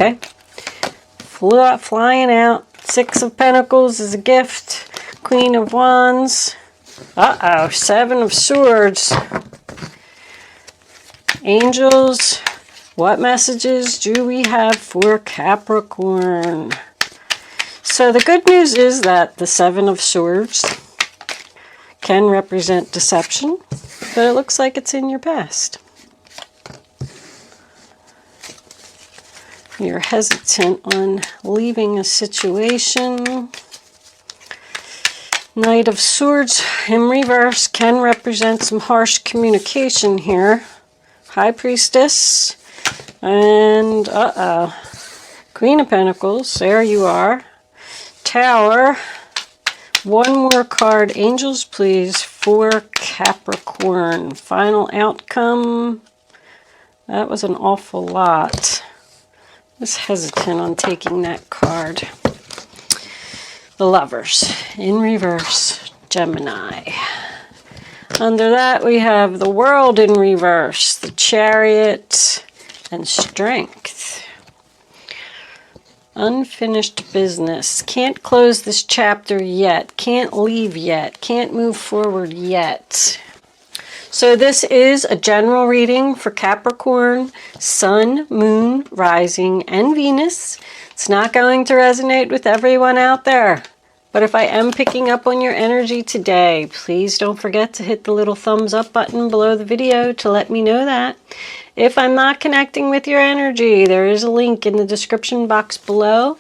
Okay. Flying out. 6 of Pentacles is a gift. Queen of Wands. Uh-oh. 7 of Swords. Angels. What messages do we have for Capricorn? So the good news is that the 7 of Swords can represent deception, but it looks like it's in your past. You're hesitant on leaving a situation. Knight of Swords in reverse can represent some harsh communication here. High Priestess. And, Queen of Pentacles. There you are. Tower. One more card. Angels, please, for Capricorn. Final outcome. That was an awful lot. I was hesitant on taking that card. The Lovers in reverse, Gemini. Under that we have the World in reverse, the Chariot, and Strength. Unfinished business. Can't close this chapter yet. Can't leave yet. Can't move forward yet. So this is a general reading for Capricorn, Sun, Moon, Rising, and Venus. It's not going to resonate with everyone out there. But if I am picking up on your energy today, please don't forget to hit the little thumbs up button below the video to let me know that. If I'm not connecting with your energy, there is a link in the description box below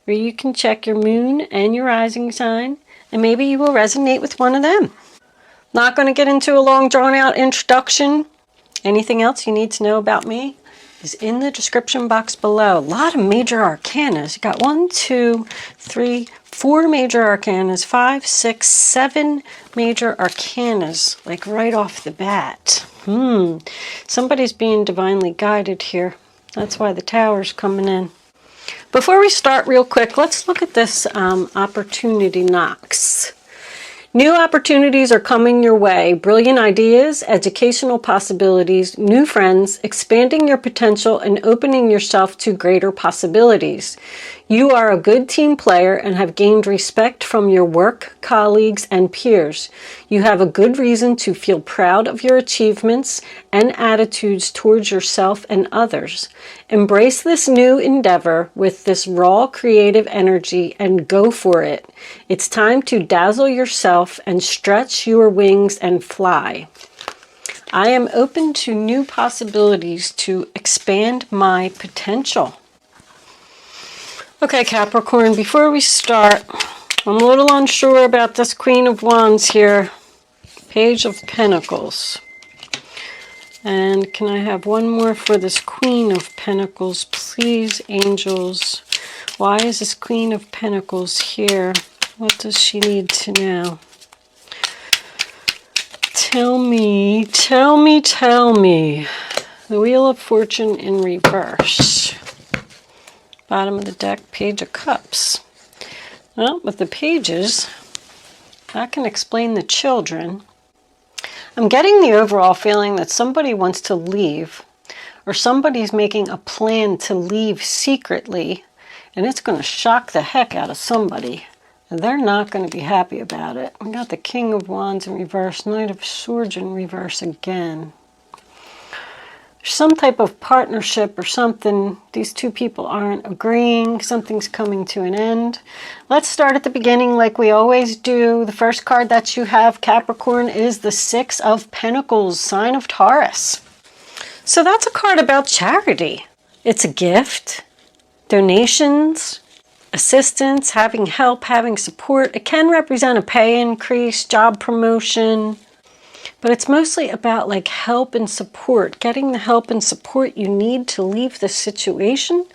where you can check your moon and your rising sign, and maybe you will resonate with one of them. Not going to get into a long drawn-out introduction. Anything else you need to know about me is in the description box below. A lot of major arcanas. You got 1, 2, 3, 4 major arcanas, 5, 6, 7 major arcanas, like right off the bat. Somebody's being divinely guided here. That's why the Tower's coming in. Before we start real quick, let's look at this opportunity knocks. New opportunities are coming your way. Brilliant ideas, educational possibilities, new friends, expanding your potential, and opening yourself to greater possibilities. You are a good team player and have gained respect from your work, colleagues, and peers. You have a good reason to feel proud of your achievements and attitudes towards yourself and others. Embrace this new endeavor with this raw creative energy and go for it. It's time to dazzle yourself and stretch your wings and fly. I am open to new possibilities to expand my potential. Okay, Capricorn, before we start, I'm a little unsure about this Queen of Wands here. Page of Pentacles. And can I have one more for this Queen of Pentacles, please, angels? Why is this Queen of Pentacles here? What does she need to know? Tell me, tell me, tell me. The Wheel of Fortune in reverse. Bottom of the deck, Page of Cups. Well, with the pages, that can explain the children. I'm getting the overall feeling that somebody wants to leave, or somebody's making a plan to leave secretly, and it's going to shock the heck out of somebody. And they're not going to be happy about it. We got the King of Wands in reverse, Knight of Swords in reverse again. Some type of partnership or something. These two people aren't agreeing. Something's coming to an end. Let's start at the beginning like we always do. The first card that you have, Capricorn, is the 6 of Pentacles, sign of Taurus. So that's a card about charity. It's a gift, donations, assistance, having help, having support. It can represent a pay increase, job promotion. But it's mostly about like help and support, getting the help and support you need to leave this situation.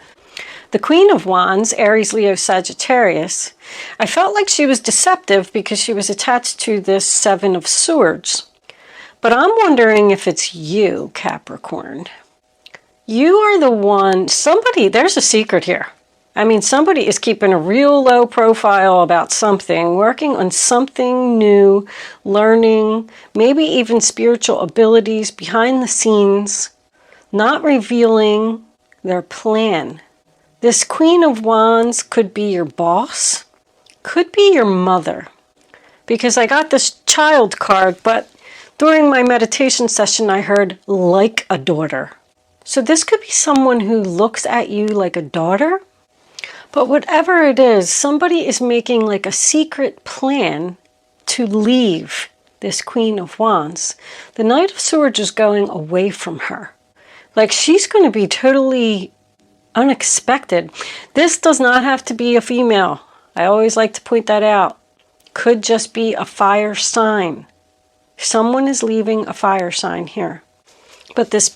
The Queen of Wands, Aries, Leo, Sagittarius, I felt like she was deceptive because she was attached to this 7 of Swords. But I'm wondering if it's you, Capricorn. You are the one, there's a secret here. I mean, somebody is keeping a real low profile about something, working on something new, learning, maybe even spiritual abilities behind the scenes, not revealing their plan. This Queen of Wands could be your boss, could be your mother, because I got this child card, but during my meditation session, I heard like a daughter. So this could be someone who looks at you like a daughter, but whatever it is, somebody is making like a secret plan to leave this Queen of Wands. The Knight of Swords is going away from her. Like she's going to be totally unexpected. This does not have to be a female. I always like to point that out. Could just be a fire sign. Someone is leaving a fire sign here. But this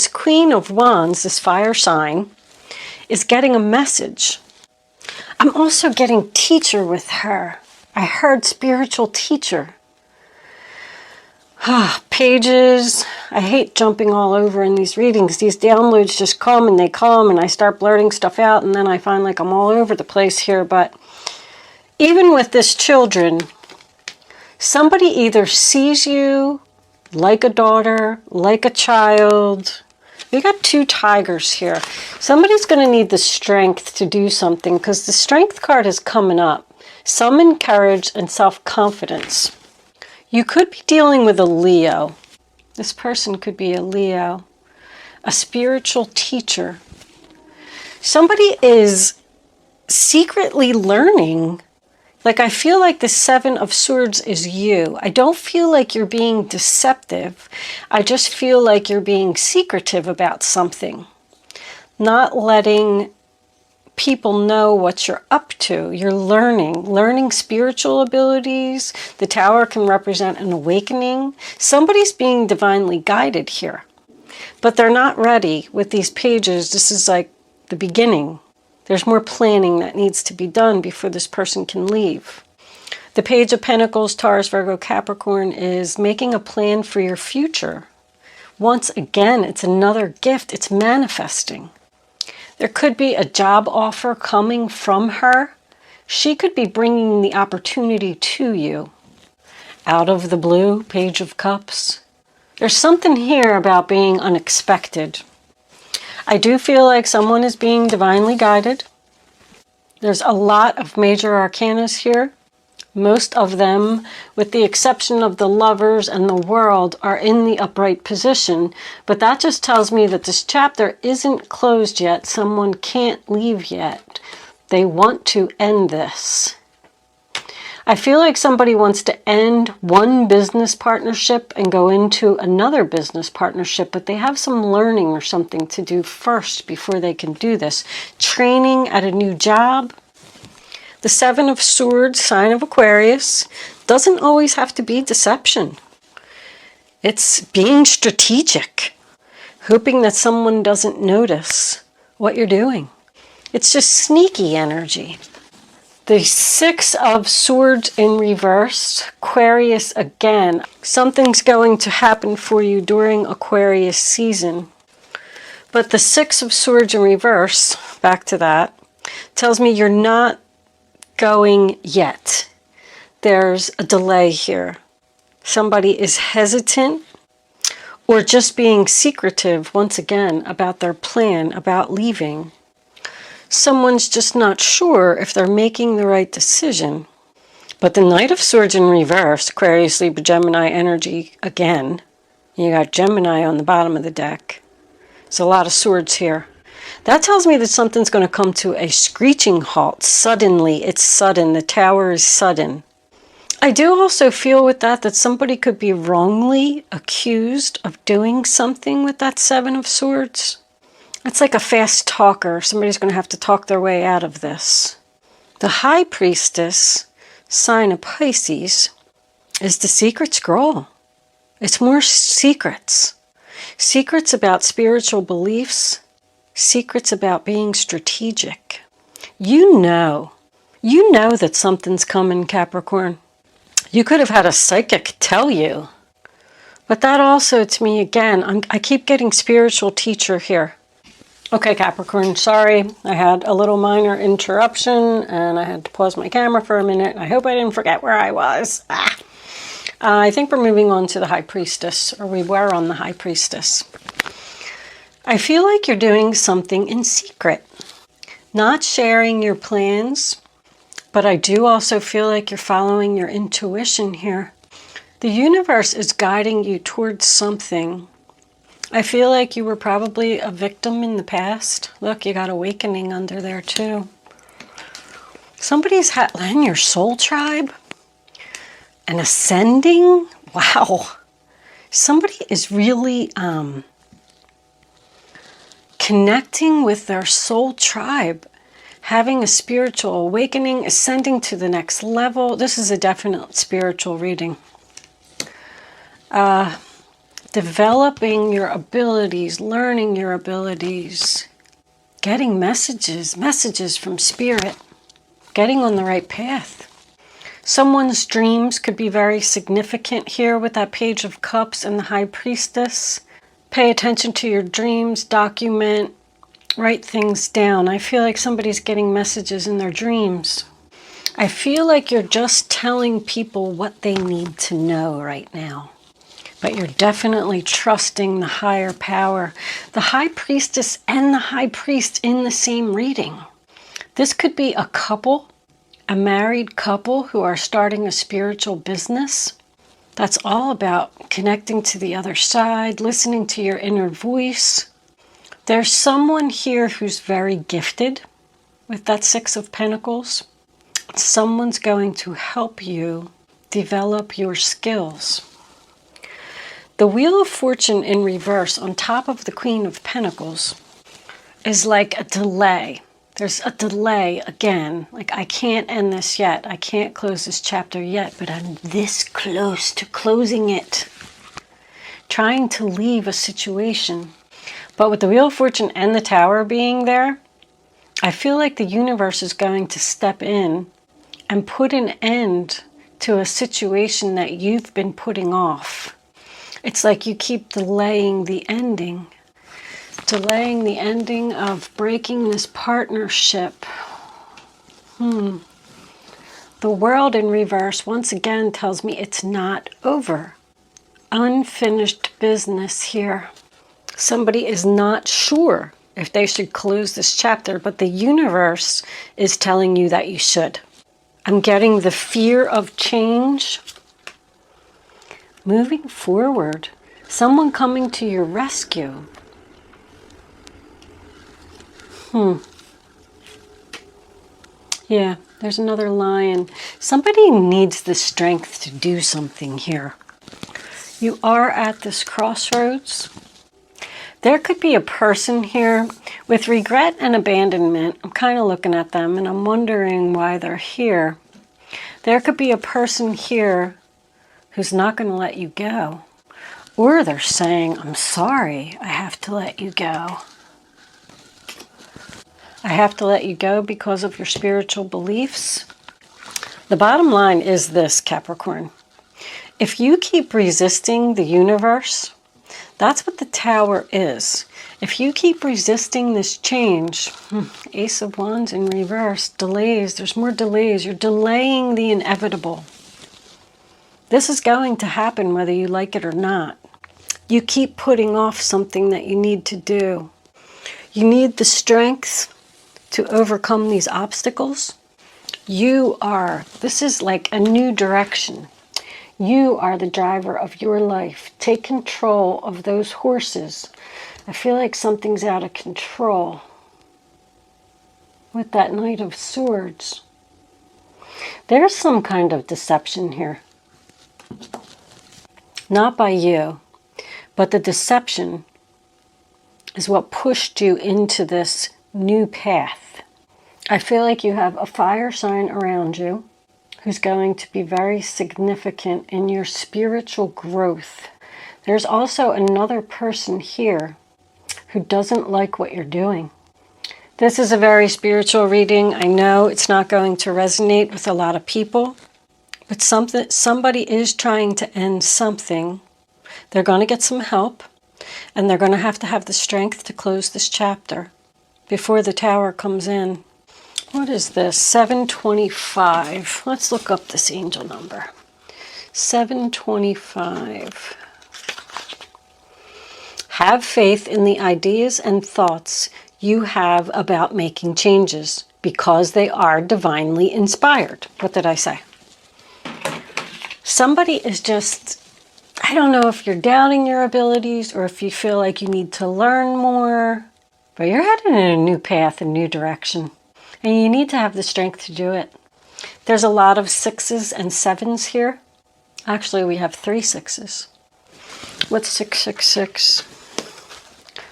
Queen of Wands, this fire sign, is getting a message. I'm also getting teacher with her. I heard spiritual teacher. Pages. I hate jumping all over in these readings. These downloads just come and they come and I start blurting stuff out and then I find like I'm all over the place here. But even with this children, somebody either sees you like a daughter, like a child. We got two tigers here. Somebody's going to need the strength to do something because the strength card is coming up. Summon courage and self-confidence. You could be dealing with a Leo. This person could be a Leo. A spiritual teacher. Somebody is secretly learning. Like I feel like the Seven of Swords is you. I don't feel like you're being deceptive. I just feel like you're being secretive about something. Not letting people know what you're up to. You're learning spiritual abilities. The Tower can represent an awakening. Somebody's being divinely guided here. But they're not ready with these pages. This is like the beginning. There's more planning that needs to be done before this person can leave. The Page of Pentacles, Taurus, Virgo, Capricorn is making a plan for your future. Once again, it's another gift. It's manifesting. There could be a job offer coming from her. She could be bringing the opportunity to you. Out of the blue, Page of Cups. There's something here about being unexpected. I do feel like someone is being divinely guided. There's a lot of major arcanas here. Most of them, with the exception of the Lovers and the World, are in the upright position. But that just tells me that this chapter isn't closed yet. Someone can't leave yet. They want to end this. I feel like somebody wants to end one business partnership and go into another business partnership, but they have some learning or something to do first before they can do this. Training at a new job. The Seven of Swords, sign of Aquarius, doesn't always have to be deception. It's being strategic, hoping that someone doesn't notice what you're doing. It's just sneaky energy. The Six of Swords in reverse, Aquarius again. Something's going to happen for you during Aquarius season. But the Six of Swords in reverse, back to that, tells me you're not going yet. There's a delay here. Somebody is hesitant or just being secretive once again about their plan, about leaving. Someone's just not sure if they're making the right decision. But the Knight of Swords in reverse, Aquarius, Libra, Gemini energy again. You got Gemini on the bottom of the deck. There's a lot of swords here. That tells me that something's going to come to a screeching halt. Suddenly, it's sudden. The Tower is sudden. I do also feel with that somebody could be wrongly accused of doing something with that Seven of Swords. It's like a fast talker. Somebody's going to have to talk their way out of this. The High Priestess, sign of Pisces, is the secret scroll. It's more secrets. Secrets about spiritual beliefs. Secrets about being strategic. You know that something's coming, Capricorn. You could have had a psychic tell you. But that also, to me, again, I keep getting spiritual teacher here. Okay, Capricorn, sorry. I had a little minor interruption and I had to pause my camera for a minute. I hope I didn't forget where I was. I think we're moving on to the High Priestess, or we were on the High Priestess. I feel like you're doing something in secret. Not sharing your plans, but I do also feel like you're following your intuition here. The universe is guiding you towards something. I feel like you were probably a victim in the past. Look, you got awakening under there too. Somebody's in your soul tribe and ascending. Wow. Somebody is really connecting with their soul tribe, having a spiritual awakening, ascending to the next level. This is a definite spiritual reading. Developing your abilities, learning your abilities, getting messages from spirit, getting on the right path. Someone's dreams could be very significant here with that Page of Cups and the High Priestess. Pay attention to your dreams, document, write things down. I feel like somebody's getting messages in their dreams. I feel like you're just telling people what they need to know right now. But you're definitely trusting the higher power. The High Priestess and the High Priest in the same reading. This could be a couple, a married couple who are starting a spiritual business. That's all about connecting to the other side, listening to your inner voice. There's someone here who's very gifted with that Six of Pentacles. Someone's going to help you develop your skills. The Wheel of Fortune in reverse on top of the Queen of Pentacles is like a delay. There's a delay again. Like, I can't end this yet. I can't close this chapter yet, but I'm this close to closing it. Trying to leave a situation. But with the Wheel of Fortune and the Tower being there, I feel like the universe is going to step in and put an end to a situation that you've been putting off. It's like you keep delaying the ending. Delaying the ending of breaking this partnership. The World in reverse once again tells me it's not over. Unfinished business here. Somebody is not sure if they should close this chapter, but the universe is telling you that you should. I'm getting the fear of change. Moving forward. Someone coming to your rescue. Yeah, there's another lion. Somebody needs the strength to do something here. You are at this crossroads. There could be a person here with regret and abandonment. I'm kind of looking at them and I'm wondering why they're here. There could be a person here who's not going to let you go. Or they're saying, I'm sorry, I have to let you go. I have to let you go because of your spiritual beliefs. The bottom line is this, Capricorn. If you keep resisting the universe, that's what the Tower is. If you keep resisting this change, Ace of Wands in reverse, delays, there's more delays. You're delaying the inevitable. This is going to happen whether you like it or not. You keep putting off something that you need to do. You need the strength to overcome these obstacles. This is like a new direction. You are the driver of your life. Take control of those horses. I feel like something's out of control with that Knight of Swords. There's some kind of deception here. Not by you, but the deception is what pushed you into this new path. I feel like you have a fire sign around you who's going to be very significant in your spiritual growth. There's also another person here who doesn't like what you're doing. This is a very spiritual reading. I know it's not going to resonate with a lot of people, but somebody is trying to end something. They're going to get some help, and they're going to have the strength to close this chapter before the Tower comes in. What is this? 725. Let's look up this angel number. 725. Have faith in the ideas and thoughts you have about making changes because they are divinely inspired. What did I say? Somebody is just, I don't know if you're doubting your abilities or if you feel like you need to learn more, but you're headed in a new path, a new direction, and you need to have the strength to do it. There's a lot of 6s and 7s here. Actually, we have 3 6s. What's 666?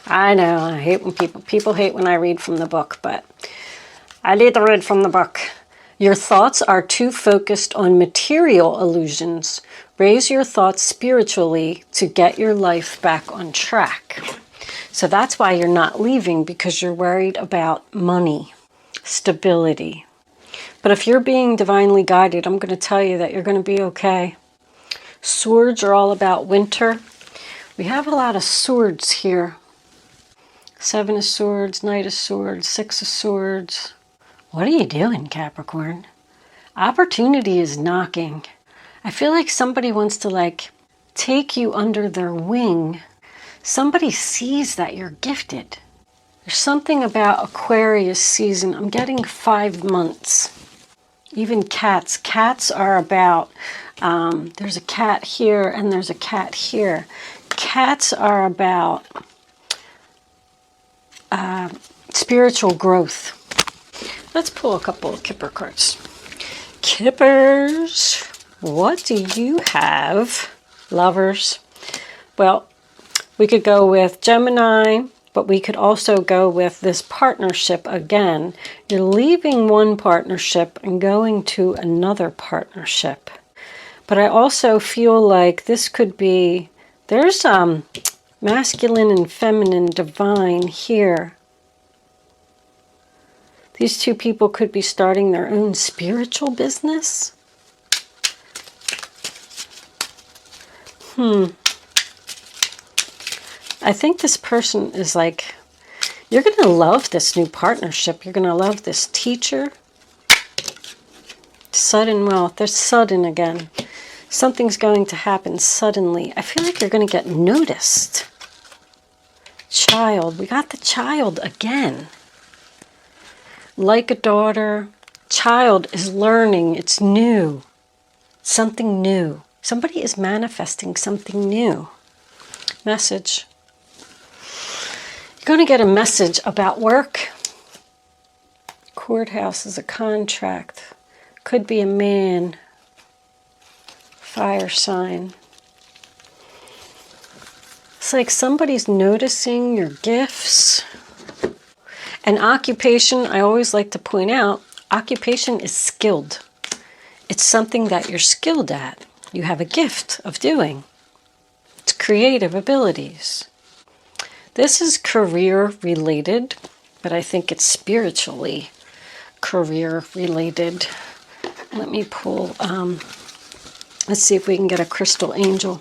I know, I hate when people hate when I read from the book, but I need to read from the book. Your thoughts are too focused on material illusions. Raise your thoughts spiritually to get your life back on track. So that's why you're not leaving, because you're worried about money, stability. But if you're being divinely guided, I'm going to tell you that you're going to be okay. Swords are all about winter. We have a lot of swords here. 7 of Swords, Knight of Swords, 6 of Swords. What are you doing, Capricorn? Opportunity is knocking. I feel like somebody wants to take you under their wing. Somebody sees that you're gifted. There's something about Aquarius season. I'm getting 5 months. Even cats. Cats are about, there's a cat here and there's a cat here. Cats are about spiritual growth. Let's pull a couple of Kipper cards. Kippers, what do you have? Lovers. Well, we could go with Gemini, but we could also go with this partnership again. You're leaving one partnership and going to another partnership. But I also feel like this could be, there's masculine and feminine, divine here. These two people could be starting their own spiritual business. I think this person is like, you're going to love this new partnership. You're going to love this teacher. Sudden wealth. There's sudden again. Something's going to happen suddenly. I feel like you're going to get noticed. Child. We got the child again. Like a daughter. Child is learning. It's new. Something new. Somebody is manifesting something new. Message. You're going to get a message about work. Courthouse is a contract. Could be a man. Fire sign. It's like somebody's noticing your gifts. And occupation, I always like to point out, occupation is skilled. It's something that you're skilled at. You have a gift of doing. It's creative abilities. This is career related, but I think it's spiritually career related. Let me pull, let's see if we can get a crystal angel.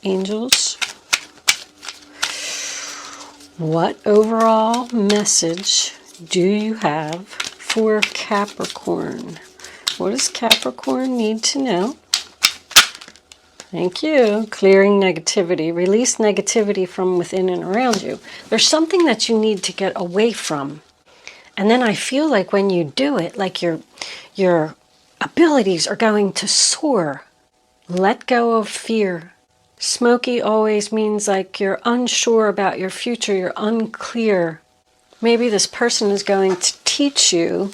Angels. What overall message do you have for Capricorn? What does Capricorn need to know? Thank you. Clearing negativity. Release negativity from within and around you. There's something that you need to get away from. And then I feel like when you do it, like your abilities are going to soar. Let go of fear. Smoky always means like you're unsure about your future. You're unclear. Maybe this person is going to teach you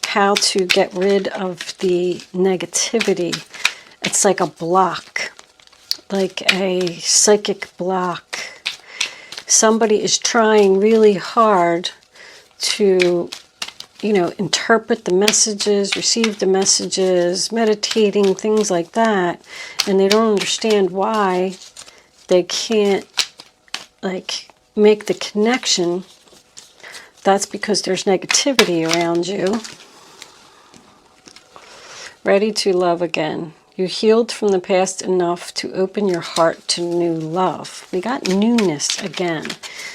how to get rid of the negativity. It's like a block, like a psychic block. Somebody is trying really hard to, interpret the messages, receive the messages, meditating, things like that. And they don't understand why they can't, make the connection. That's because there's negativity around you. Ready to love again. You healed from the past enough to open your heart to new love. We got newness again.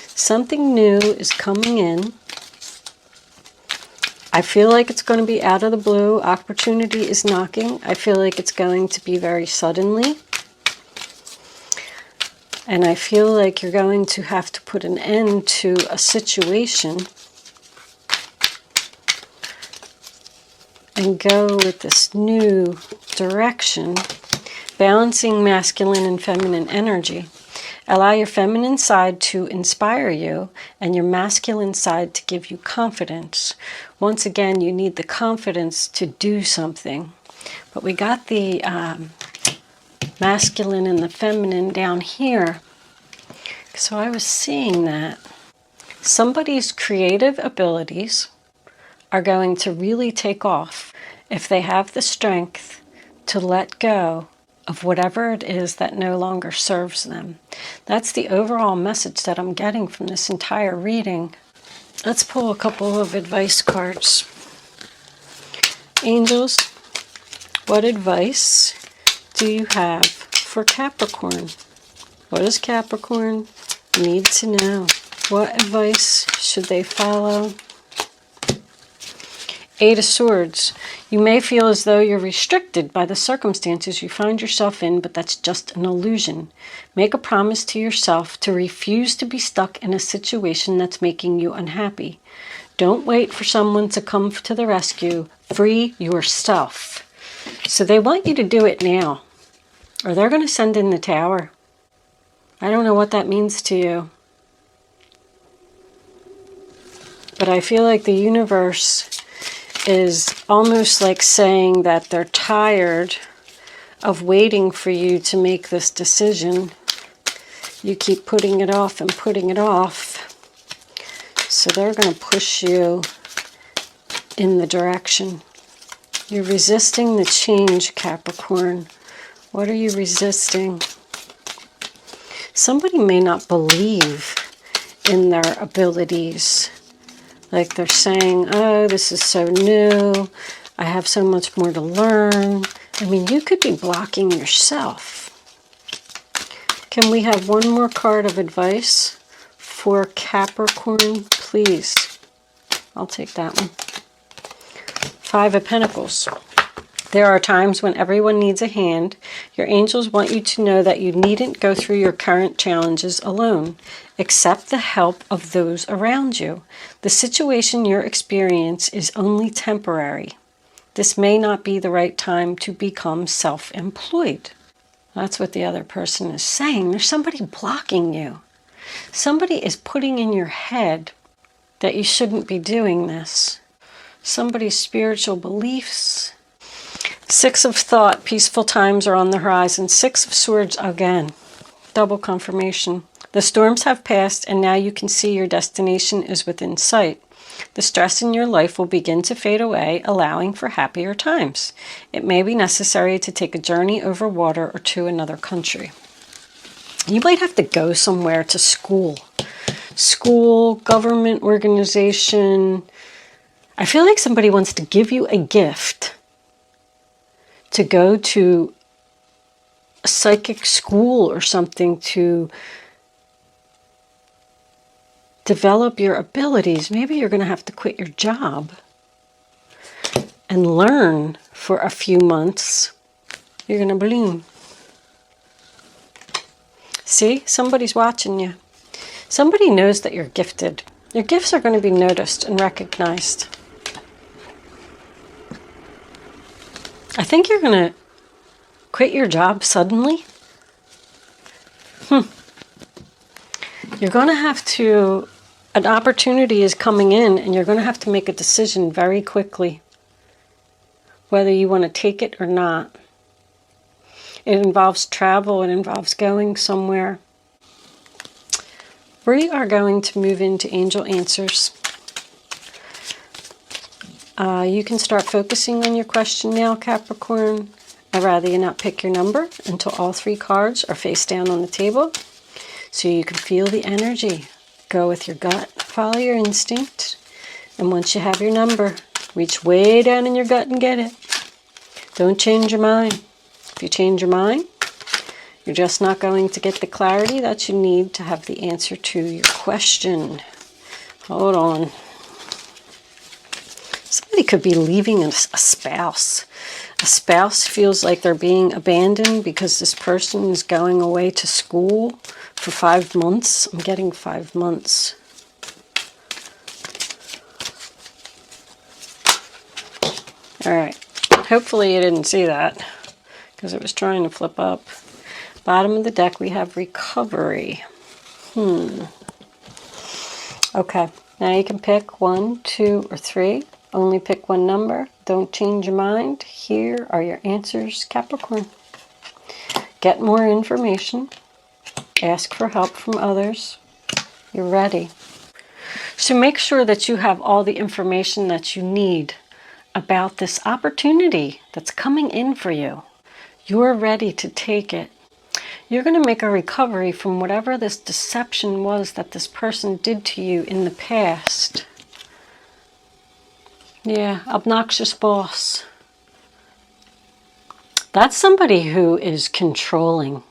Something new is coming in. I feel like it's going to be out of the blue. Opportunity is knocking. I feel like it's going to be very suddenly. And I feel like you're going to have to put an end to a situation and go with this new direction, balancing masculine and feminine energy. Allow your feminine side to inspire you and your masculine side to give you confidence. Once again, you need the confidence to do something. But we got the masculine and the feminine down here. So I was seeing that somebody's creative abilities are going to really take off if they have the strength to let go of whatever it is that no longer serves them. That's the overall message that I'm getting from this entire reading. Let's pull a couple of advice cards. Angels, what advice do you have for Capricorn? What does Capricorn need to know? What advice should they follow? Eight of Swords. You may feel as though you're restricted by the circumstances you find yourself in, but that's just an illusion. Make a promise to yourself to refuse to be stuck in a situation that's making you unhappy. Don't wait for someone to come to the rescue. Free yourself. So they want you to do it now, or they're going to send in the tower. I don't know what that means to you, but I feel like the universe is almost like saying that they're tired of waiting for you to make this decision. You keep putting it off and putting it off. So they're going to push you in the direction. You're resisting the change, Capricorn. What are you resisting? Somebody may not believe in their abilities. Like they're saying, oh, this is so new. I have so much more to learn. I mean, you could be blocking yourself. Can we have one more card of advice for Capricorn, please? I'll take that one. Five of Pentacles. There are times when everyone needs a hand. Your angels want you to know that you needn't go through your current challenges alone. Accept the help of those around you. The situation you're experiencing is only temporary. This may not be the right time to become self-employed. That's what the other person is saying. There's somebody blocking you. Somebody is putting in your head that you shouldn't be doing this. Somebody's spiritual beliefs. Six of Thought, peaceful times are on the horizon. Six of Swords again. Double confirmation. The storms have passed and now you can see your destination is within sight. The stress in your life will begin to fade away, allowing for happier times. It may be necessary to take a journey over water or to another country. You might have to go somewhere to school. School, government organization. I feel like somebody wants to give you a gift to go to a psychic school or something to develop your abilities. Maybe you're going to have to quit your job and learn for a few months. You're going to bloom. See, somebody's watching you. Somebody knows that you're gifted. Your gifts are going to be noticed and recognized. I think you're going to quit your job suddenly. You're going to have to, an opportunity is coming in and you're going to have to make a decision very quickly, whether you want to take it or not. It involves travel, it involves going somewhere. We are going to move into angel answers. You can start focusing on your question now, Capricorn. I'd rather you not pick your number until all three cards are face down on the table, so you can feel the energy. Go with your gut, follow your instinct, and once you have your number, reach way down in your gut and get it. Don't change your mind. If you change your mind, you're just not going to get the clarity that you need to have the answer to your question. Hold on. Somebody could be leaving a spouse. A spouse feels like they're being abandoned because this person is going away to school for 5 months. I'm getting 5 months. All right. Hopefully you didn't see that because it was trying to flip up. Bottom of the deck, we have recovery. Okay. Now you can pick 1, 2, or 3. Only pick one number. Don't change your mind. Here are your answers, Capricorn. Get more information. Ask for help from others. You're ready. So make sure that you have all the information that you need about this opportunity that's coming in for you. You're ready to take it. You're going to make a recovery from whatever this deception was that this person did to you in the past. Yeah, obnoxious boss. That's somebody who is controlling.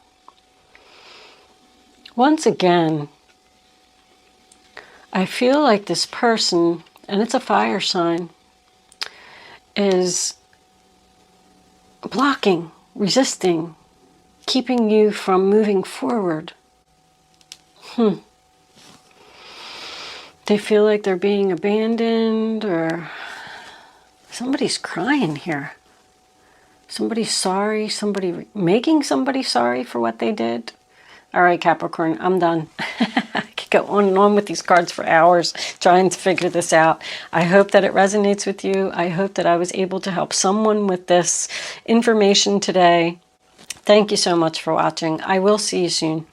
Once again, I feel like this person, and it's a fire sign, is blocking, resisting, keeping you from moving forward. They feel like they're being abandoned, or somebody's crying here. Somebody's sorry, somebody making somebody sorry for what they did. All right, Capricorn, I'm done. I could go on and on with these cards for hours trying to figure this out. I hope that it resonates with you. I hope that I was able to help someone with this information today. Thank you so much for watching. I will see you soon.